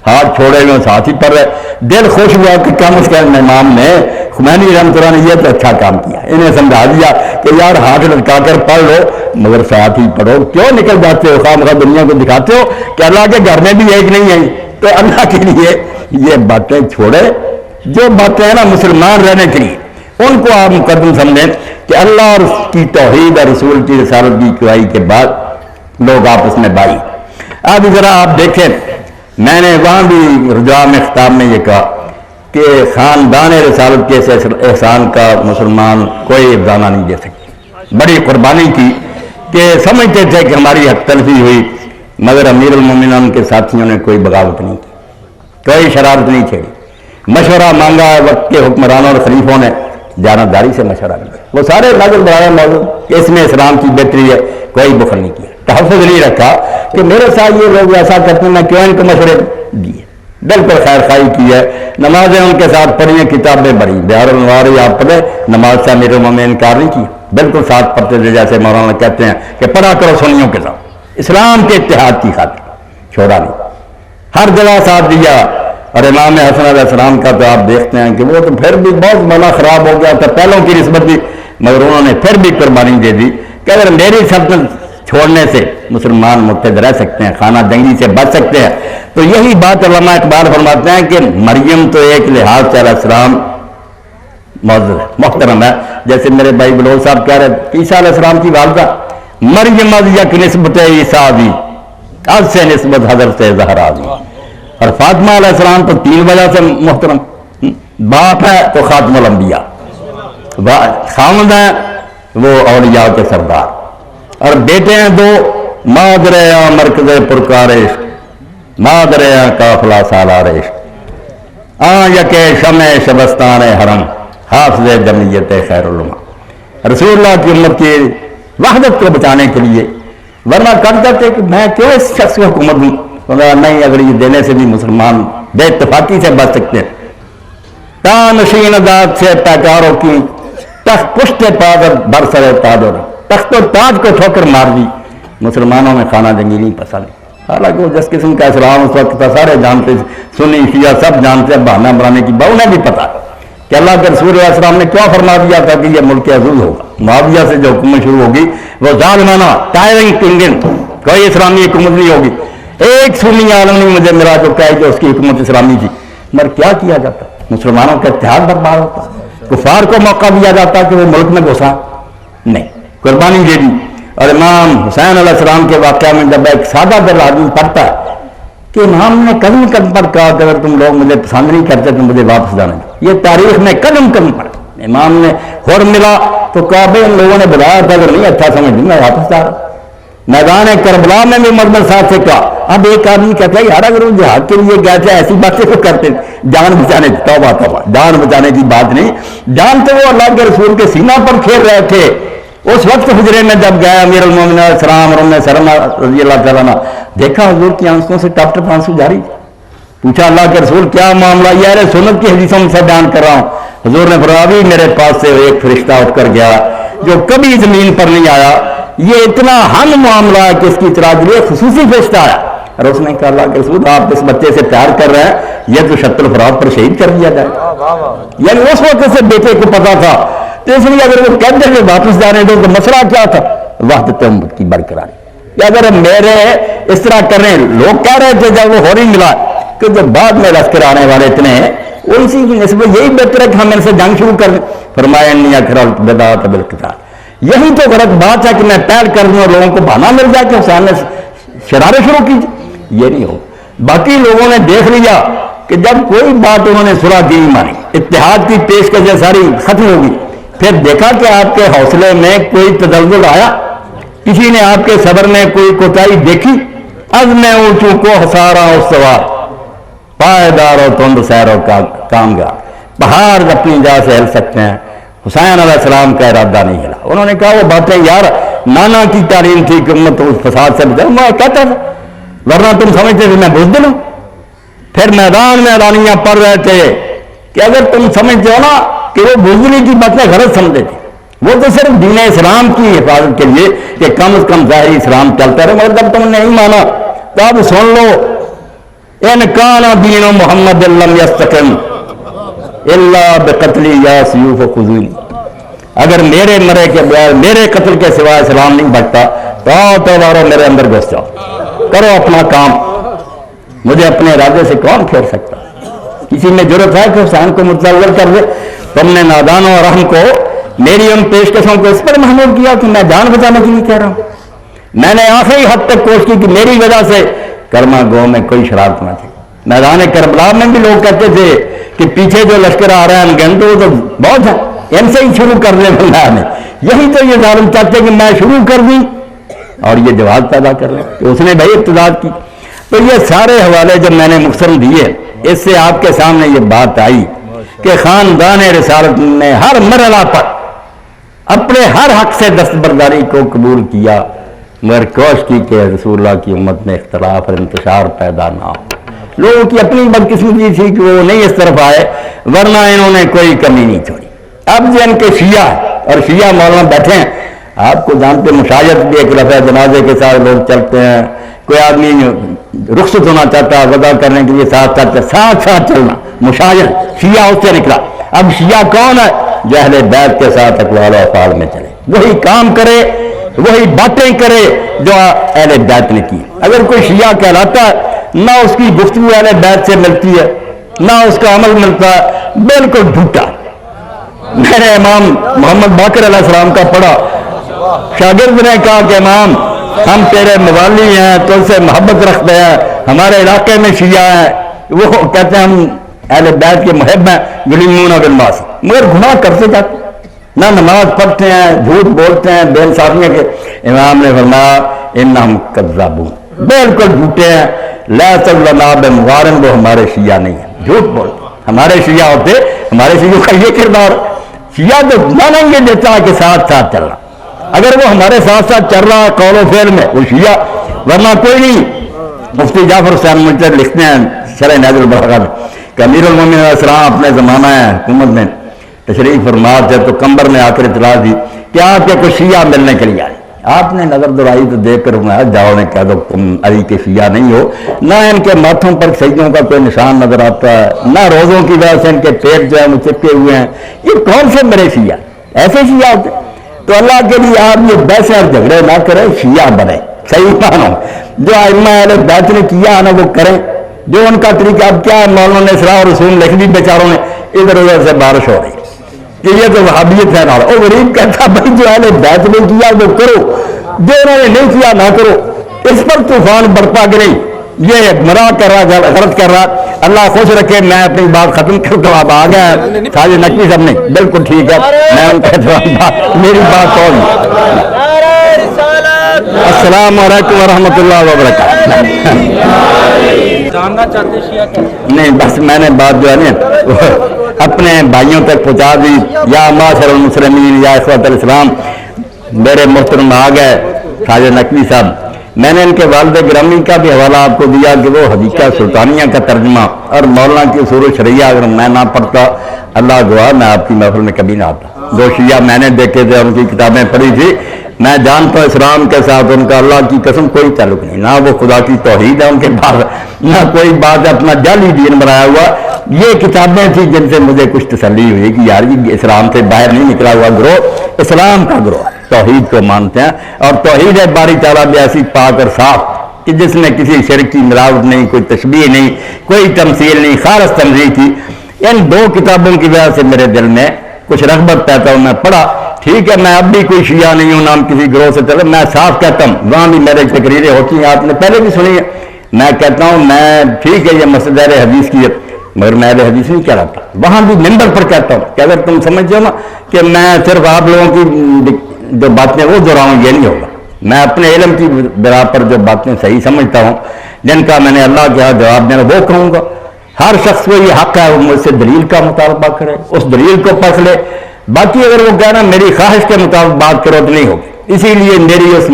A: ہاتھ چھوڑے ہوئے ساتھ ہی پڑھ رہے، دل خوش ہوا کہ کم از کم امام نے خمینی رحمۃ اللہ نے یہ تو اچھا کام کیا، انہیں سمجھا دیا کہ یار ہاتھ لٹکا کر پڑھ لو مگر ساتھ ہی پڑھو، کیوں نکل جاتے ہو، خواہ مخواہ دنیا کو دکھاتے ہو کہ اللہ کے گھر میں بھی ایک نہیں ہے۔ تو اللہ کے لیے یہ باتیں چھوڑے، جو باتیں ہیں نا مسلمان رہنے کے لیے ان کو آپ مقدم سمجھیں کہ اللہ اور اس کی توحید اور رسول کی رسالت کی گواہی کے بعد لوگ آپس میں بھائی۔ اب ذرا آپ دیکھیں، میں نے وہاں بھی رجوع میں خطاب میں یہ کہا کہ خاندان رسالت کے احسان کا مسلمان کوئی افزانہ نہیں دے سکتے، بڑی قربانی کی کہ سمجھتے تھے کہ ہماری حق تلفی ہوئی، مگر امیر المومنین کے ساتھیوں نے کوئی بغاوت نہیں کی، کوئی شرارت نہیں چھیڑی، مشورہ مانگا وقت کے حکمرانوں اور خلیفوں نے، جانبداری سے مشورہ نہیں کیا، وہ سارے نظر بڑھایا موجود کہ اس میں اسلام کی بہتری ہے، کوئی بخل نہیں کیا، تحفظ نہیں رکھا کہ میرے ساتھ یہ لوگ ایسا کرتے ہیں میں کیوں ان کو مشورے دیے، بالکل خیر خواہی کی ہے، نمازیں ان کے ساتھ پڑھی ہیں، کتابیں پڑھی، بہار النوار آپ پڑھے، نماز سے امیر المومنین انکار نہیں کیا، بالکل ساتھ پڑھتے تھے، جیسے مولانا کہتے ہیں کہ پڑھا کرو سنیوں کے ساتھ، اسلام کے اتحاد کی خاطر چھوڑا نہیں، ہر جگہ ساتھ دیا۔ اور امام حسن علیہ السلام کا تو آپ دیکھتے ہیں کہ وہ تو پھر بھی بہت مانا خراب ہو گیا تھا، پہلوں کی نسبت بھی، مگر انہوں نے پھر بھی قربانی دے دی کہ اگر میری سلطنت چھوڑنے سے مسلمان متحد رہ سکتے ہیں، خانہ جنگی سے بچ سکتے ہیں، تو یہی بات علامہ اقبال فرماتے ہیں کہ مریم تو ایک لحاظ سے علیہ السلام معزز ہے، محترم ہے، جیسے میرے بھائی بلوچ صاحب کہہ رہے عیسیٰ علیہ السلام کی والدہ مریم از یک نسبت عیسیٰ بھی اب سے نسبت حضرت زہرا دی. اور فاطمہ علیہ السلام تو 3 وجہ سے محترم. باپ ہے تو خاتم الانبیاء، خامد ہے وہ اولیاء کے سردار، اور بیٹے ہیں 2 مادر مرکز پرکار عشق، مادر قافلہ سالار عشق، یک شمع شبستان حرم، حافظ جمعیت خیر الامہ. رسول اللہ کی امت کی وحدت کو بچانے کے لیے، ورنہ کر دیتے کہ میں کیوں اس شخص کی حکومت دوں. نہیں، اگر یہ دینے سے بھی مسلمان بے اتفاقی سے بچ سکتے ہیں. نشین ذات سے پیکاروں کی تخت پشت پادر برسر تاجر، تخت و تاج کو ٹھوکر مار دی. مسلمانوں میں خانہ جنگی نہیں پسند. حالانکہ وہ جس قسم کا اسلام اس وقت تھا سارے جانتے، سنی شیعہ سب جانتے. بہانہ بنانے کی انہیں بھی پتا کہ اللہ کے رسول علیہ السلام نے کیا فرما دیا تھا کہ یہ ملک عزوز ہوگا. معاویہ سے جو حکومت شروع ہوگی وہ ظالمانہ ٹائرنگ کنگن، کوئی اسلامی حکومت نہیں ہوگی. ایک سنی عالم نہیں مجھے ملا جو کہے کہ اس کی حکومت اسلامی تھی. مگر کیا کیا جاتا؟ مسلمانوں کا اتحاد برباد ہوتا، کفار کو موقع دیا جاتا کہ وہ ملک میں گھسا نہیں، قربانی دے دی. اور امام حسین علیہ السلام کے واقعہ میں جب ایک سادہ دل آدمی پڑھتا ہے کہ امام نے قدم قدم پر کہا کہ اگر تم لوگ مجھے پسند نہیں کرتے تو مجھے واپس جانا دو. یہ تاریخ میں قدم قدم پر امام نے خور ملا تو کہا بھائی ان لوگوں نے بتایا تھا اگر نہیں اچھا سمجھ میں واپس جا رہا. میدان کربلا میں بھی مرمر صاحب سے کہا. اب ایک آدمی کہتا ہے یار اگر وہ جہاد کے لیے گئے تھے ایسی باتیں تو کرتے، جان بچانے کی توبہ توبہ، جان بچانے کی بات نہیں. جان تو وہ اللہ کے رسول کے سینہ پر کھیل رہے تھے. اس وقت حجرے میں جب گیا امیر المومنین علیہ السلام اور ام سلمہ رضی اللہ تعالیٰ عنہ، دیکھا حضور کی آنکھوں سے ٹپ ٹپ آنسو جاری. پوچھا اللہ کے رسول کیا معاملہ؟ یہ سنت کی حدیثوں سے بیان کر رہا ہوں. حضور نے فرمایا میرے پاس سے ایک فرشتہ اٹھ کر گیا جو کبھی زمین پر نہیں آیا. یہ اتنا ہم معاملہ ہے کہ اس کی اطلاع کے لیے خصوصی فرشتہ آیا. اور اس نے کہا اللہ کے رسول آپ اس بچے سے پیار کر رہے ہیں، یہ تو شط الفرات پر شہید کر دیا جائے. یعنی اس وقت سے بیٹے کو پتا تھا. تو اس لیے اگر وہ کہتے ہیں واپس جانے دو تو مسئلہ کیا تھا؟ وحدت امت کی برقراری. یا اگر میرے اس طرح کر رہے ہیں، لوگ کہہ رہے تھے جب وہ ہو نہیں ملا کہ جب بعد میں لشکر آنے والے اتنے ہیں اسی کی نسبت یہی بہتر ہے کہ ہم ان سے جنگ شروع کر دیں. فرمایا انی اکرہت البداۃ بالقتال. یہی تو غلط بات ہے کہ میں پہل کر دوں اور لوگوں کو بہانہ مل جائے کہ حسین نے شرارے شروع کی. یہ نہیں ہو. باقی لوگوں نے دیکھ لیا کہ جب کوئی بات انہوں نے صلح کی نہیں مانی، اتحاد کی پیشکشیں ساری ختم ہوگی. پھر دیکھا کہ آپ کے حوصلے میں کوئی تزلزل آیا، کسی نے آپ کے صبر میں کوئی کوتاہی دیکھی. از میں اونچوں کو ہسارا استوار، پائیدار و تند سیر و کامگار. پہاڑ اپنی جا سے ہل سکتے ہیں، حسین علیہ السلام کا ارادہ نہیں ہلا. انہوں نے کہا وہ باتیں یار نانا کی تعلیم تھی کہ امت اس فساد سے بچا. میں کہتا تھا ورنہ تم سمجھتے تھے میں بزدل ہوں. پھر میدان میں اعلانیاں پڑھ رہے تھے کہ اگر تم سمجھتے ہو نا کہ وہ بزدلی کی باتیں غلط سمجھتے تھے، وہ تو صرف دین اسلام کی حفاظت کے لیے کہ کم از کم ظاہری اسلام چلتا رہے. مگر جب تم نے نہیں مانا تو اب سن لو ان کان دین محمد لم یستقم الا بقتل یا سیوف خذونی. اگر میرے مرے کے بغیر میرے قتل کے سوا اسلام نہیں بچتا تو میرے اندر گھس جاؤ، کرو اپنا کام. مجھے اپنے ارادے سے کون پھیر سکتا؟ کسی میں ضرورت ہے کہ حسین کو متزلزل کر دے؟ تم نے نادانوں اور رحم کو میری ان پیشکشوں کو اس پر محمول کیا کہ میں جان بچانے کے لیے کہہ رہا ہوں. میں نے آخری حد تک کوشش کی کہ میری وجہ سے کرما گو میں کوئی شرارت نہ تھی. میدان کربلا میں بھی لوگ کہتے تھے کہ پیچھے جو لشکر آ رہا ہے انگن تو وہ تو بہت ہے، ان سے ہی شروع کر دیں. اللہ نے یہی تو یہ ظالم چاہتے کہ میں شروع کر دوں اور یہ جواز پیدا کر لیں کہ اس نے بھائی ابتداد کی. تو یہ سارے حوالے جب میں نے مختصر دیے اس سے آپ کے سامنے یہ بات آئی کہ خاندان رسالت نے ہر مرحلہ پر اپنے ہر حق سے دستبرداری کو قبول کیا، مگر کوشش کی کہ رسول اللہ کی امت میں اختلاف اور انتشار پیدا نہ ہو. لوگوں کی اپنی بدقسمتی تھی کہ وہ نہیں اس طرف آئے، ورنہ انہوں نے کوئی کمی نہیں چھوڑی. اب جو ان کے شیعہ اور شیعہ مولانا بیٹھے ہیں، آپ کو جانتے مشایعت بھی ایک رفع جنازے کے ساتھ لوگ چلتے ہیں. کوئی آدمی رخصت ہونا چاہتا ہے وضع کرنے کے لیے ساتھ ساتھ چلنا، مشایعت شیعہ اس سے نکلا. اب شیعہ کون ہے؟ جو اہل بیت کے ساتھ اقوال و افعال میں چلے، وہی کام کرے، وہی باتیں کرے جو اہل بیت نے کی. اگر کوئی شیعہ کہلاتا ہے نہ اس کی گفتگو اہل بیت سے ملتی ہے نہ اس کا عمل ملتا ہے، بالکل جھوٹا. میں نے امام محمد باقر علیہ السلام کا پڑھا، شاگرد نے کہا کہ امام ہم تیرے موالی ہیں، تو سے محبت رکھتے ہیں، ہمارے علاقے میں شیعہ ہیں، وہ کہتے ہیں ہم اہل بیت کے محب ہیں، یلیمون بالمعاصی، مگر گناہ کرتے جاتے ہیں، نہ نماز پڑھتے ہیں، جھوٹ بولتے ہیں، بے انصافیاں کے۔ امام نے فرمایا انہم کذابون، بالکل جھوٹے ہیں، لا تظلمنا بمغارن، وہ ہمارے شیعہ نہیں ہیں، جھوٹ بولتے۔ ہمارے شیعہ ہوتے، ہمارے شیعوں کا یہ کردار، شیعہ تو مانیں گے دیتا کہ ساتھ ساتھ چل رہا، اگر وہ ہمارے ساتھ ساتھ چل رہا قول و فعل میں وہ شیعہ، ورنہ کوئی نہیں۔ مفتی جعفر حسین منتر لکھتے ہیں شرح نہج البلاغہ میں کہ امیر المومنین علیہ السلام اپنے زمانہ حکومت میں تشریف فرما تھے تو کمبر نے آ کر اطلاع دی کہ آپ کے کچھ شیعہ ملنے کے لیے آئے۔ آپ نے نظر دوڑائی تو دیکھ کر فرمایا جاؤ نے کہہ دو تم علی کے شیعہ نہیں ہو، نہ ان کے ماتھوں پر سجدوں کا کوئی نشان نظر آتا ہے، نہ روزوں کی وجہ سے ان کے پیٹ جو ہے وہ چپکے ہوئے ہیں، یہ کون سے میرے شیعہ؟ ایسے شیعہ ہوتے؟ تو اللہ کے لیے آپ یہ بحث اور جھگڑے نہ کریں، شیعہ بنے، صحیح مانو، جو ائمہ اہل بیت نے کیا نا وہ کریں، جو ان کا طریقہ۔ اب کیا مولانا نے اسراء اور رسول لکھ دی بیچاروں نے، ادھر ادھر سے بارش ہو رہی کہ یہ تو وہابیت ہے، نہ وہ غریب کہتا بھائی جو اہل بیت نے کیا وہ کرو، جو انہوں نے نہیں کیا نہ کرو، اس پر طوفان برپا کے نہیں، یہ گمراہ کر رہا، غلط کر رہا۔ اللہ خوش رکھے، میں اپنی بات ختم کرتا ہوں، اب آ گیا تاج نقوی صاحب نہیں، بالکل ٹھیک ہے، میں ان کہتا ہوں میری بات کون۔ السلام علیکم ورحمۃ اللہ وبرکاتہ۔
C: جاننا چاہتے شیعہ کیسے؟
A: نہیں بس میں نے بات جو ہے نا اپنے بھائیوں تک پہنچا دی۔ یا معاشر المسلمین، یا اخوۃ الاسلام، میرے محترم آ گئے خواجہ نقوی صاحب، میں نے ان کے والد گرامی کا بھی حوالہ آپ کو دیا کہ وہ حدیقہ سلطانیہ کا ترجمہ اور مولانا کی اصول شرعیہ اگر میں نہ پڑھتا، اللہ گواہ میں آپ کی محفل میں کبھی نہ آتا۔ دو شیعہ میں نے دیکھے تھے، ان کی کتابیں پڑھی تھی، میں جانتا ہوں اسلام کے ساتھ ان کا اللہ کی قسم کوئی تعلق نہیں، نہ وہ خدا کی توحید ہے ان کے پاس، نہ کوئی بات اپنا جعلی دین بنایا ہوا۔ یہ کتابیں تھیں جن سے مجھے کچھ تسلی ہوئی کہ یار یہ اسلام سے باہر نہیں نکلا ہوا گروہ، اسلام کا گروہ توحید کو مانتے ہیں، اور توحید ہے باری تعالیٰ بھی ایسی پاک اور صاف کہ جس میں کسی شرک کی ملاوٹ نہیں، کوئی تشبیہ نہیں، کوئی تمثیل نہیں، خالص تنزیہ کی۔ ان دو کتابوں کی وجہ سے میرے دل میں کچھ رغبت پیدا ہو، میں پڑھا۔ ٹھیک ہے میں اب بھی کوئی شیعہ نہیں ہوں، نام کسی گروہ سے چلے، میں صاف کہتا ہوں، وہاں بھی میرے تقریریں ہوتی ہیں، آپ نے پہلے بھی سنی ہے، میں کہتا ہوں میں ٹھیک ہے یہ مسجد اہل حدیث کی ہے، مگر میں اہل حدیث نہیں کہہ رہا تھا، وہاں بھی منبر پر کہتا ہوں کہ اگر تم سمجھو نا کہ میں صرف آپ لوگوں کی جو باتیں وہ دہراؤں، یہ نہیں ہوگا۔ میں اپنے علم کی بنا پر جو باتیں صحیح سمجھتا ہوں، جن کا میں نے اللہ کے ہاں جواب دینا، وہ کہوں گا۔ ہر شخص کو یہ حق ہے وہ مجھ سے دلیل کا مطالبہ کرے، اس دلیل کو پڑھ لے، باقی اگر وہ کہنا میری خواہش کے مطابق بات کرو تو نہیں ہوگی۔ اسی لیے میری اس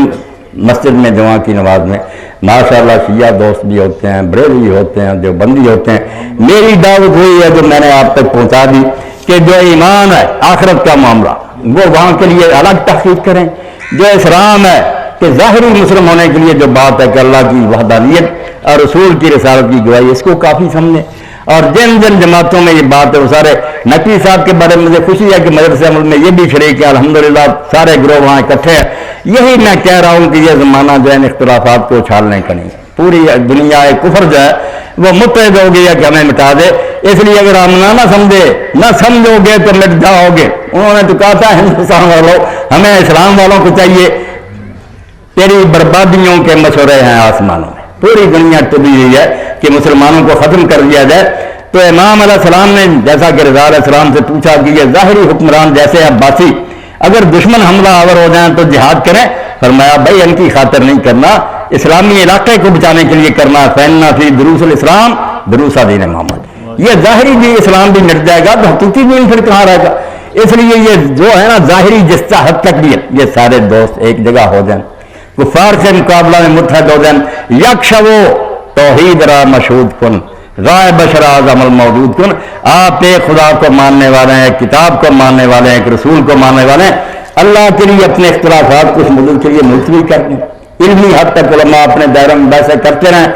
A: مسجد میں جمعہ کی نماز میں ماشاءاللہ شیعہ دوست بھی ہوتے ہیں، بریلوی ہوتے ہیں، دیوبندی ہوتے ہیں، میری دعوت ہوئی ہے جو میں نے آپ تک پہنچا دی کہ جو ایمان ہے آخرت کا معاملہ وہ وہاں کے لیے الگ تحقیق کریں، جو اسلام ہے کہ ظاہری مسلم ہونے کے لیے جو بات ہے کہ اللہ کی وحدانیت اور رسول کی رسالت کی گواہی، اس کو کافی سمجھیں۔ اور جن جن جماعتوں میں یہ بات ہے وہ سارے، نقوی صاحب کے بارے میں مجھے خوشی ہے کہ مدرسہ عمل میں یہ بھی شریک ہے، الحمدللہ سارے گروہ وہاں اکٹھے ہیں۔ یہی میں کہہ رہا ہوں کہ یہ زمانہ جو ہے اختلافات کو اچھالنے کا نہیں ہے، پوری دنیا کفر جو ہے وہ متحد ہو گئی ہے کہ ہمیں مٹا دے، اس لیے اگر ہم نہ سمجھو گے تو مٹ جاؤ گے۔ انہوں نے تو کہا تھا ہندوستان والوں ہمیں اسلام والوں کو چاہیے، تیری بربادیوں کے مشورے ہیں آسمانوں میں، پوری دنیا ٹوٹی ہوئی ہے کہ مسلمانوں کو ختم کر دیا جائے۔ تو امام علیہ السلام نے جیسا کہ رضا علیہ السلام سے پوچھا کہ یہ ظاہری حکمران جیسے عباسی اگر دشمن حملہ آور ہو جائیں تو جہاد کریں، فرمایا بھائی ان کی خاطر نہیں کرنا، اسلامی علاقے کو بچانے کے لیے کرنا، فیننا فی دروس الاسلام دروسا دین محمد۔ یہ ظاہری بھی اسلام بھی مٹ جائے گا تو حقیقی دین پھر کہاں رہے گا؟ اس لیے یہ جو ہے نا ظاہری جس حد تک بھی ہے، یہ سارے دوست ایک جگہ ہو جائیں، کفار سے مقابلہ میں متحد ہو جائیں، یکشو توحید را مشہود کن رائے بشر اعظم الموجود کن۔ آپ ایک خدا کو ماننے والے ہیں، ایک کتاب کو ماننے والے ہیں، ایک رسول کو ماننے والے ہیں، اللہ کے لیے اپنے اختلافات کچھ مدد کے لیے ملتوی کرتے ہیں، علمی حد تک علماء اپنے دائرے میں بحثیں کرتے رہیں،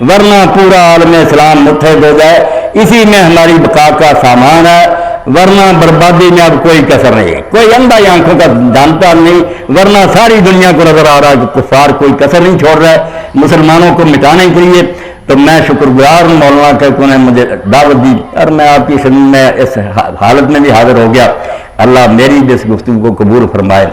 A: ورنہ پورا عالم اسلام متحد ہو جائے، اسی میں ہماری بقا کا سامان ہے، ورنہ بربادی میں اب کوئی کسر نہیں ہے، کوئی اندھا آنکھوں کا جانتا نہیں، ورنہ ساری دنیا کو نظر آ رہا ہے کہ کفار کوئی کسر نہیں چھوڑ رہا ہے مسلمانوں کو مٹانے کے لیے۔ تو میں شکر گزار ہوں مولانا کہ انہوں نے مجھے دعوت دی اور میں آپ کی خدمت میں اس حالت میں بھی حاضر ہو گیا. اللہ میری بھی اس گفتگو کو قبول فرمائے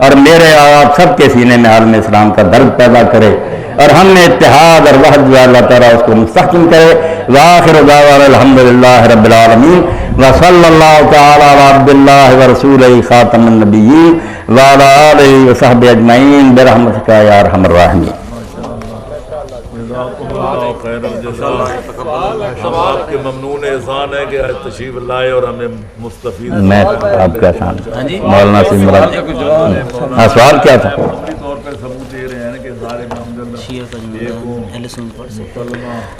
A: اور میرے آپ سب کے سینے میں عالم اسلام کا درد پیدا کرے اور ہم میں اتحاد اور وحدت جو اللہ تعالیٰ اس کو مستحکم کرے. وآخر دعوانا الحمدللہ رب العالمین وصلی اللہ تعالی علی عبد اللہ ورسولہ خاتم النبیین وعلی آلہ وصحبہ اجمعین برحمتک یا ارحم الراحمین.
B: ہم آپ کے ممنون احسان ہے کہ تشریف لائے اور ہمیں مستفید.
A: میں آپ کا احسان مولانا سے مراد. ہاں سوال کیا تھا؟
B: عملی طور پر ثبوت دے رہے ہیں کہ سارے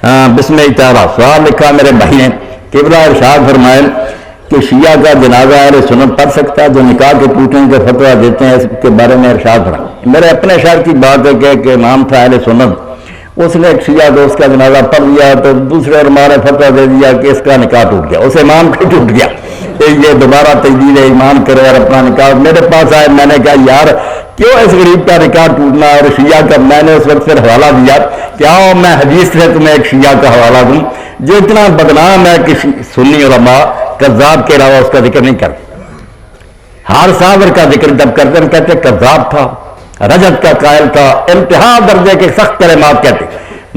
A: ہاں بسم اللہ تعالیٰ. سوال لکھا میرے بھائی نے قبلہ ارشاد فرمائے کہ شیعہ کا جنازہ اہل سنت پڑھ سکتا ہے جو نکاح کے ٹوٹنے کا فتویٰ دیتے ہیں. اس کے بارے میں ارشاد فرمائے. میرے اپنے شہر کی بات ہے کہ امام تھا اہل سنت, اس نے ایک شیعہ دوست کا جنازہ پڑھ لیا تو دوسرے علماء نے فتویٰ دے دیا کہ اس کا نکاح ٹوٹ گیا, اس امام کا ٹوٹ گیا. یہ دوبارہ تجدید ایمان کرے اور اپنا نکاح. میرے پاس آئے, میں نے کہا یار کیوں اس غریب کا نکاح ٹوٹنا اور شیعہ کا. میں نے اس وقت پھر حوالہ دیا کہ آؤ میں حدیث سے تمہیں ایک شیعہ کا حوالہ دوں جو اتنا بدنام ہے کہ سنی علماء کذاب کے علاوہ اس کا ذکر نہیں کرتے. ہار صابر کا ذکر جب کرتے ہیں کہتے کذاب تھا, رجت کا قائل تھا, انتہا درجے کے سخت کلمات کہتے.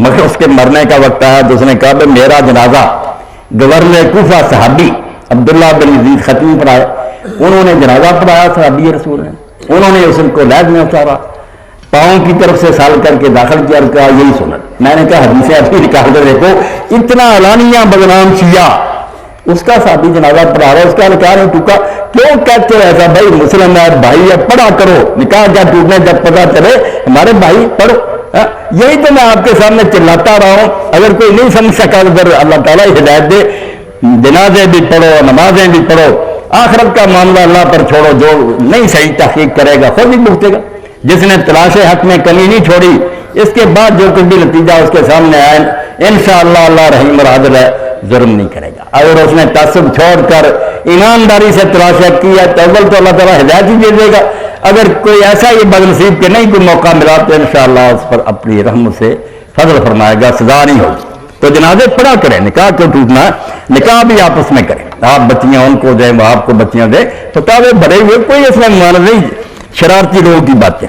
A: مگر اس کے مرنے کا وقت آیا تو اس نے کہا کہ میرا جنازہ گورنر کوفہ صحابی عبداللہ بن یزید ختم پڑھایا. انہوں نے جنازہ پڑھایا صحابی رسول نے, انہوں نے اس کو لحد میں اتارا, پاؤں کی طرف سے سال کر کے داخل کیا اور کہا یہی سنت. میں نے کہا حدیثیں ابھی نکال کر دیکھو, اتنا اعلانیہ بدنام شیعہ اس کا صحابی جنازہ پڑھا رہا ہے, اس کا نکاح نہیں ٹوٹا. کیوں کہتے ہو ایسا؟ بھائی مسلم ہے بھائی ہے, پڑھا کرو. نکاح کیا ٹوٹنے جب پتا چلے ہمارے بھائی پڑھو. یہی تو میں آپ کے سامنے چلاتا رہا ہوں. اگر کوئی نہیں سمجھ سکا تو پھر اللہ تعالیٰ ہدایت دے. جنازے بھی پڑھو, نمازیں بھی پڑھو. آخرت کا معاملہ اللہ پر چھوڑو, جو نہیں صحیح تحقیق کرے گا خود ہی بھگتے گا. جس نے تلاش حق میں کمی نہیں چھوڑی, اس کے بعد جو کچھ بھی نتیجہ اس کے سامنے آئے انشاءاللہ اللہ رحیم اور عادل ہے, ظلم نہیں کرے گا. اگر اس نے تعصب چھوڑ کر ایمانداری سے تلاش کی ہے تو اول تو اللہ تعالیٰ ہدایت ہی دے دے گا. اگر کوئی ایسا یہ بدنصیب کہ نہیں کوئی موقع ملا تو انشاءاللہ اس پر اپنی رحمت سے فضل فرمائے گا, سزا نہیں ہوگی. تو جنازے پڑھا کریں. نکاح کیوں ٹوٹنا ہے؟ نکاح بھی آپس میں کریں. آپ بچیاں ان کو دیں, وہ آپ کو بچیاں دیں, تو تابے بڑے ہوئے کوئی اس میں ممانعت نہیں. شرارتی لوگوں کی باتیں,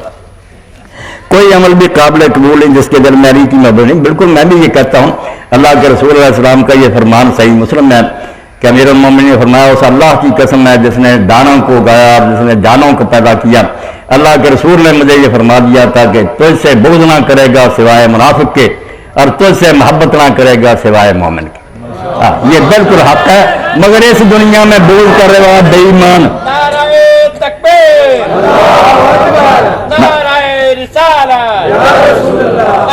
A: کوئی عمل بھی قابل قبول نہیں جس کے درمیانی کی مدد نہیں. بالکل میں بھی یہ کہتا ہوں, اللہ کے رسول علیہ السلام کا یہ فرمان صحیح مسلم ہے کہ امیر المومنین نے فرمایا اس اللہ کی قسم ہے جس نے دانوں کو اگایا اور جس نے جانوں کو پیدا کیا. اللہ کے رسول نے مجھے یہ فرما دیا تھا کہ تجھ سے بغض نہ کرے گا سوائے منافق کے, اور تجھ سے محبت نہ کرے گا سوائے مومن کے. یہ بالکل حق ہے. مگر اس دنیا میں بغض کر رہے ہو بے ایمان.
C: نعرہ تکبیر, نعرہ رسالت,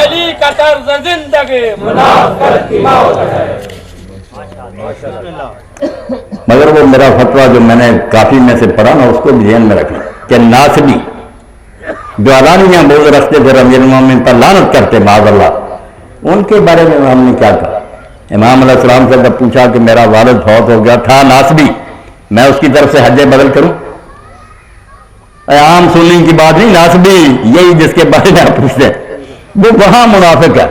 C: علی کا طرز زندگی منافقت کی موت ہے.
A: مگر وہ میرا فتویٰ جو میں نے کافی میں سے پڑھا نا اس کو ذہن میں رکھنا کہ ناصبی جو علانیہ بغض رکھتے پھر امیر المومنین پر لعنت کرتے معاذ اللہ, ان کے بارے میں ہم نے کیا کہا؟ امام علیہ السلام سے جب پوچھا کہ میرا والد فوت ہو گیا تھا ناصبی, میں اس کی طرف سے حج بدل کروں؟ عام سنی کی بات نہیں, ناصبی یہی جس کے بارے میں آپ پوچھتے ہیں وہ وہاں منافق ہے,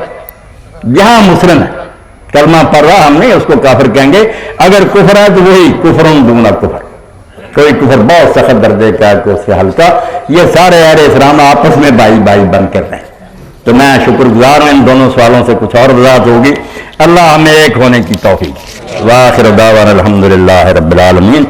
A: یہاں مسلم ہے. کلمہ پڑھ رہا ہم نہیں اس کو کافر کہیں گے. اگر کفر ہے تو وہی کفرن دون کفر, کوئی کفر بہت سخت درجے کا ہے, کوئی اس سے ہلکا. یہ سارے اہل اسلام آپس میں بھائی بھائی بن کر رہے ہیں. تو میں شکر گزار ہوں. ان دونوں سوالوں سے کچھ اور وضاحت ہوگی. اللہ ہمیں ایک ہونے کی توفیق. وآخر دعوانا الحمدللہ رب العالمین.